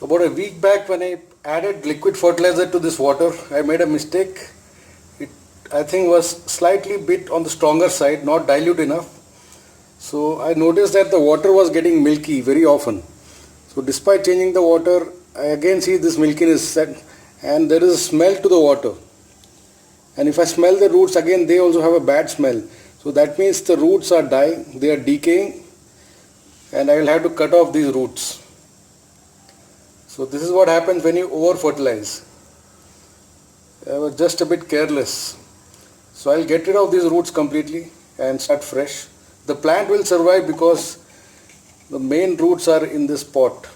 About a week back when I added liquid fertilizer to this water, I made a mistake. It, I think, was slightly bit on the stronger side, not dilute enough. So I noticed that the water was getting milky very often. So despite changing the water, I again see this milkiness set, and there is a smell to the water. And if I smell the roots again, they also have a bad smell. So that means the roots are dying, they are decaying, and I will have to cut off these roots. So this is what happens when you over fertilize. I was just a bit careless. So I'll get rid of these roots completely and start fresh. The plant will survive because the main roots are in this pot.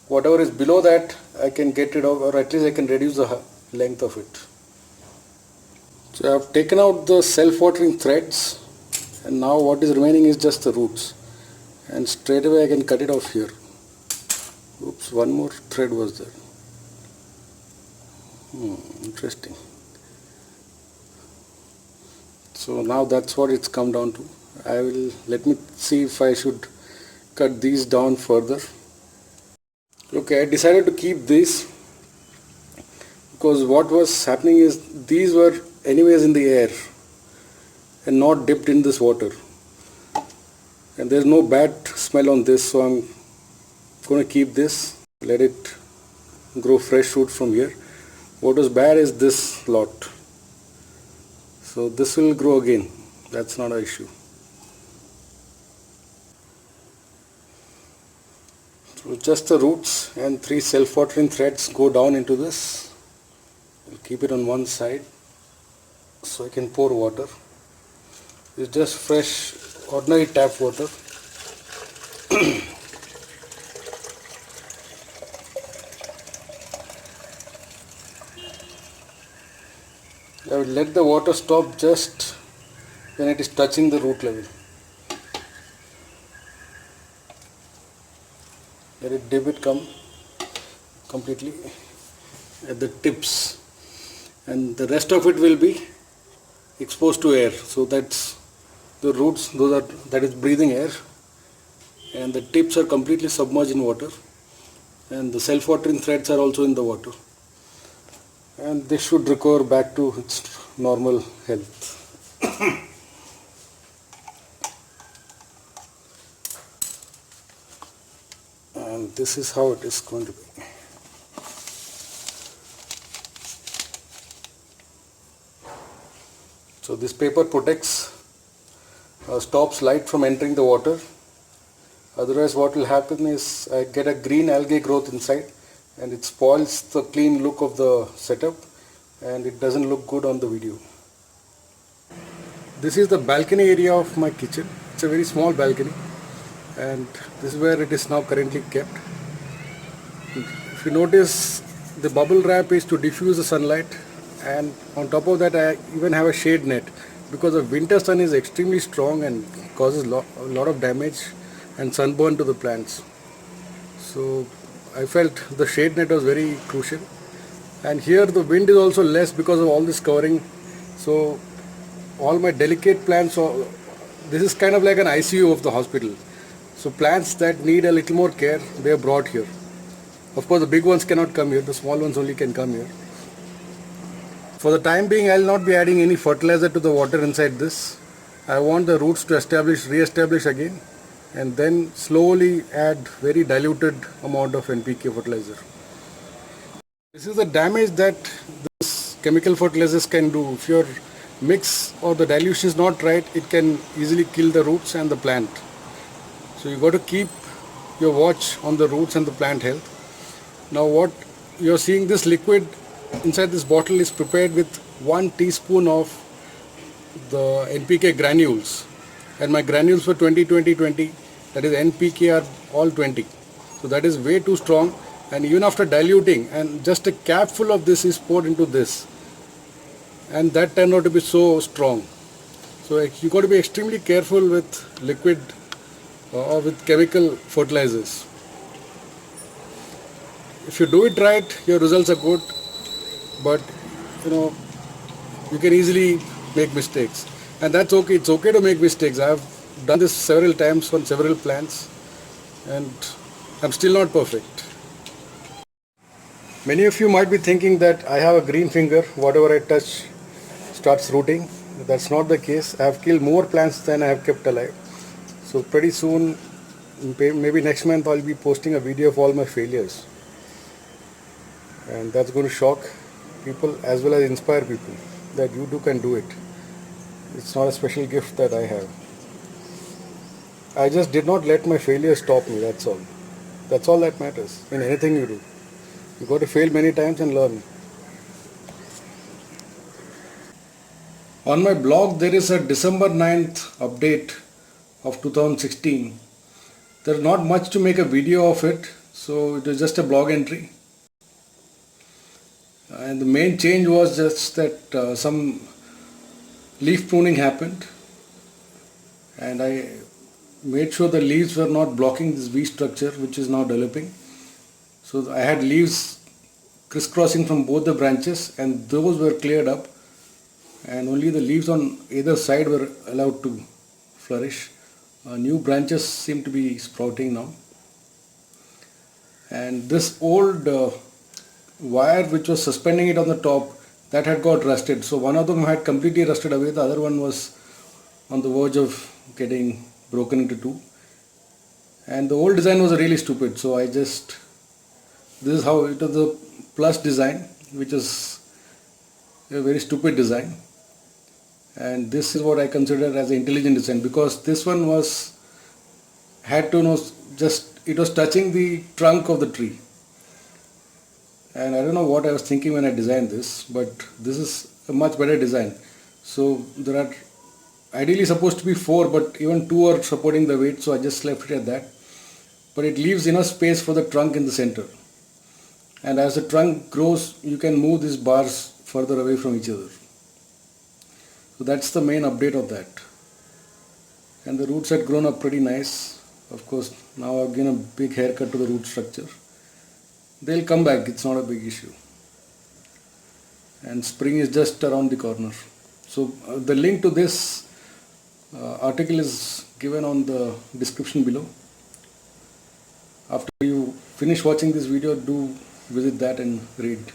Whatever is below that I can get rid of, or at least I can reduce the length of it. So I have taken out the self-watering threads, and now what is remaining is just the roots, and straight away I can cut it off here. Oops, one more thread was there. Interesting. So now that's what it's come down to. Let me see if I should cut these down further. Okay, I decided to keep these because what was happening is these were anyways in the air and not dipped in this water, and there's no bad smell on this, so I'm going to keep this, let it grow fresh roots from here. What was bad is this lot, so this will grow again, that's not an issue. So just the roots and 3 self-watering threads go down into this. I'll keep it on one side so I can pour water. It's just fresh ordinary tap water. I will let the water stop just when it is touching the root level. Let it dip it come completely at the tips, and the rest of it will be exposed to air. So that's the roots, that is breathing air, and the tips are completely submerged in water, and the self-watering threads are also in the water, and they should recover back to its normal health. And this is how it is going to be. So this paper protects, stops light from entering the water. Otherwise what will happen is I get a green algae growth inside, and it spoils the clean look of the setup, and it doesn't look good on the video. This is the balcony area of my kitchen. It's a very small balcony, and this is where it is now currently kept. If you notice, the bubble wrap is to diffuse the sunlight, and on top of that I even have a shade net because the winter sun is extremely strong and causes a lot of damage and sunburn to the plants. So I felt the shade net was very crucial, and here the wind is also less because of all this covering. So all my delicate plants, this is kind of like an ICU of the hospital. So plants that need a little more care, they are brought here. Of course the big ones cannot come here, the small ones only can come here. For the time being I will not be adding any fertilizer to the water inside this. I want the roots to re-establish again, and then slowly add very diluted amount of NPK fertilizer. This is the damage that this chemical fertilizers can do. If your mix or the dilution is not right, it can easily kill the roots and the plant. So you got to keep your watch on the roots and the plant health. Now what you are seeing, this liquid inside this bottle is prepared with 1 teaspoon of the NPK granules, and my granules for 20-20-20, that is NPK, are all 20. So that is way too strong, and even after diluting, and just a cap full of this is poured into this, and that turned out to be so strong. So you got to be extremely careful with liquid or with chemical fertilizers. If you do it right, your results are good, but you can easily make mistakes, and that's okay. It's okay to make mistakes. I have done this several times on several plants, and I'm still not perfect. Many of you might be thinking that I have a green finger, whatever I touch starts rooting. That's not the case. I have killed more plants than I have kept alive. So pretty soon, maybe next month, I'll be posting a video of all my failures. And that's going to shock people as well as inspire people that you too can do it. It's not a special gift that I have. I just did not let my failure stop me, that's all. That's all that matters in anything you do. You got to fail many times and learn. On my blog, there is a December 9th update of 2016. There's not much to make a video of it, so it was just a blog entry. And the main change was just that some leaf pruning happened, and I made sure the leaves were not blocking this V structure which is now developing. So I had leaves crisscrossing from both the branches, and those were cleared up, and only the leaves on either side were allowed to flourish. New branches seem to be sprouting now, and this old wire which was suspending it on the top, that had got rusted. So one of them had completely rusted away, the other one was on the verge of getting broken into two, and the old design was really stupid. So this is how it was, a plus design, which is a very stupid design, and this is what I consider as an intelligent design, because this one had to know, just it was touching the trunk of the tree, and I don't know what I was thinking when I designed this, but this is a much better design. So there are ideally supposed to be 4, but even 2 are supporting the weight, so I just left it at that. But it leaves enough space for the trunk in the center, and as the trunk grows, you can move these bars further away from each other. So that's the main update of that. And the roots had grown up pretty nice. Of course, now I've given a big haircut to the root structure. They'll come back, it's not a big issue. And spring is just around the corner. So the link to this article is given on the description below. After you finish watching this video, do visit that and read.